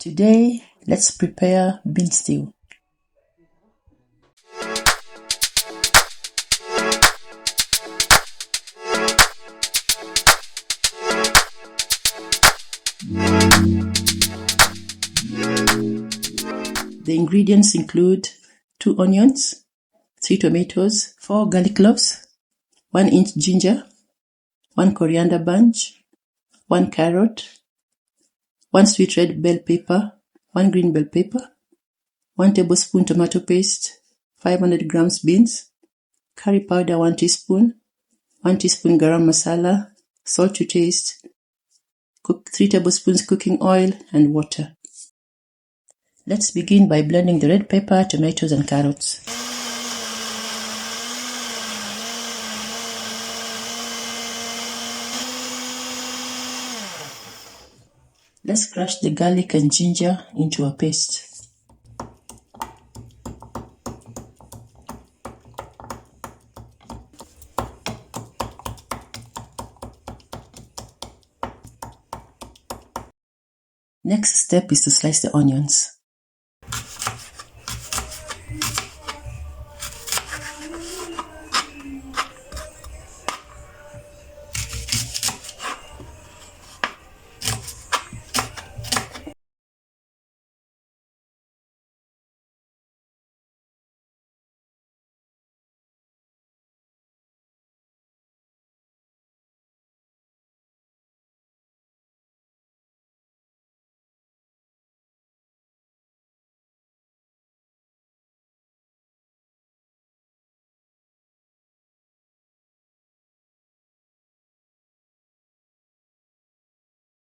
Today, let's prepare bean stew. The ingredients include 2 onions, 3 tomatoes, 4 garlic cloves, 1 inch ginger, 1 coriander bunch, 1 carrot, 1 sweet red bell pepper, 1 green bell pepper, 1 tablespoon tomato paste, 500 grams beans, curry powder 1 teaspoon, 1 teaspoon garam masala, salt to taste, 3 tablespoons cooking oil, and water. Let's begin by blending the red pepper, tomatoes, and carrots. Let's crush the garlic and ginger into a paste. Next step is to slice the onions.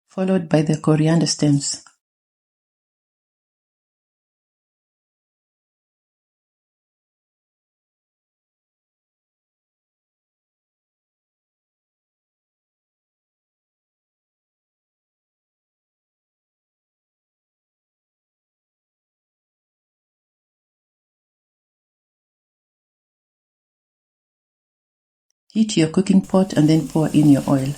Followed by the coriander stems. Heat your cooking pot and then pour in your oil.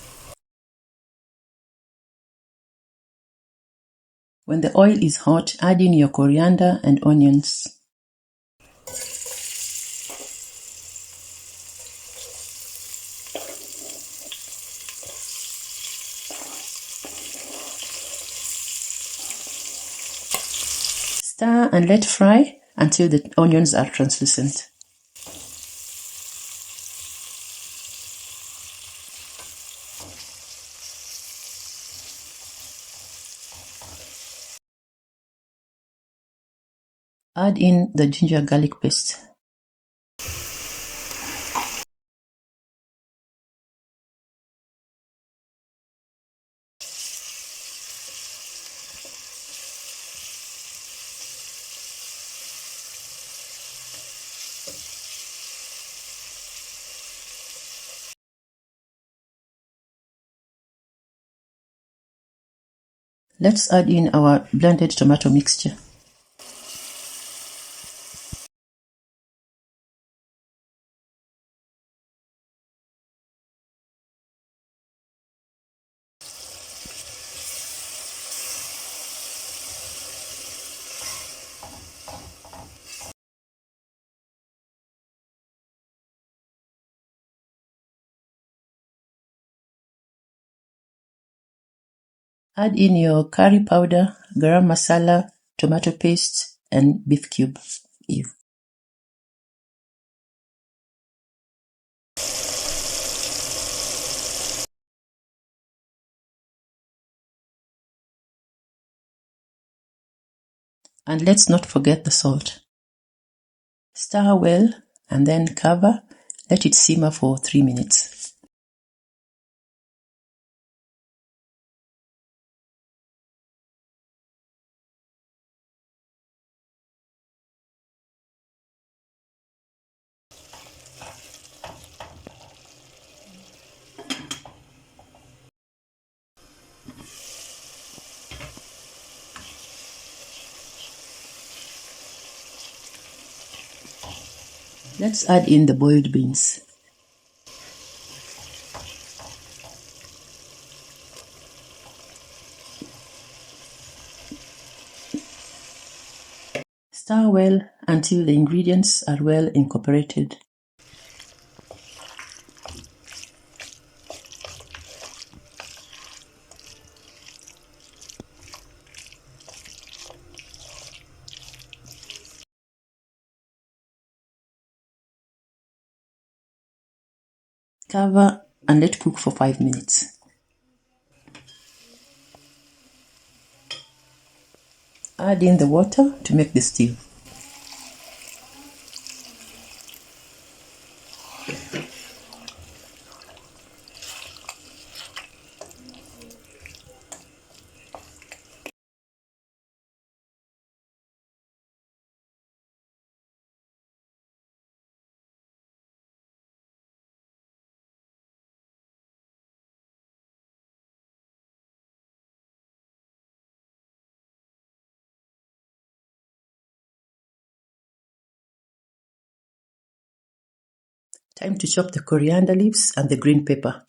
When the oil is hot, add in your coriander and onions. Stir and let fry until the onions are translucent. Add in the ginger garlic paste. Let's add in our blended tomato mixture. Add in your curry powder, garam masala, tomato paste, and beef cube. And let's not forget the salt. Stir well and then cover. Let it simmer for 3 minutes. Let's add in the boiled beans. Stir well until the ingredients are well incorporated. Cover and let cook for 5 minutes. Add in the water to make the stew. Time to chop the coriander leaves and the green pepper.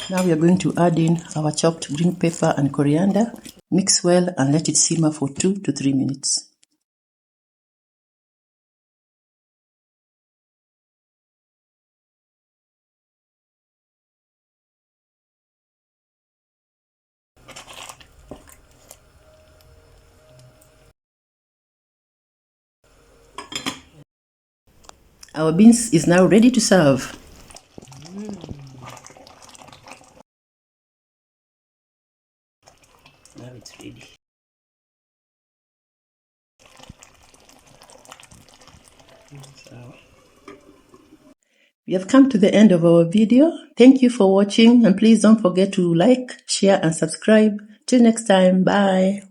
Now we are going to add in our chopped green pepper and coriander. Mix well and let it simmer for 2 to 3 minutes. Our beans is now ready to serve. Now it's ready. We have come to the end of our video. Thank you for watching, and please don't forget to like, share and subscribe. Till next time, bye.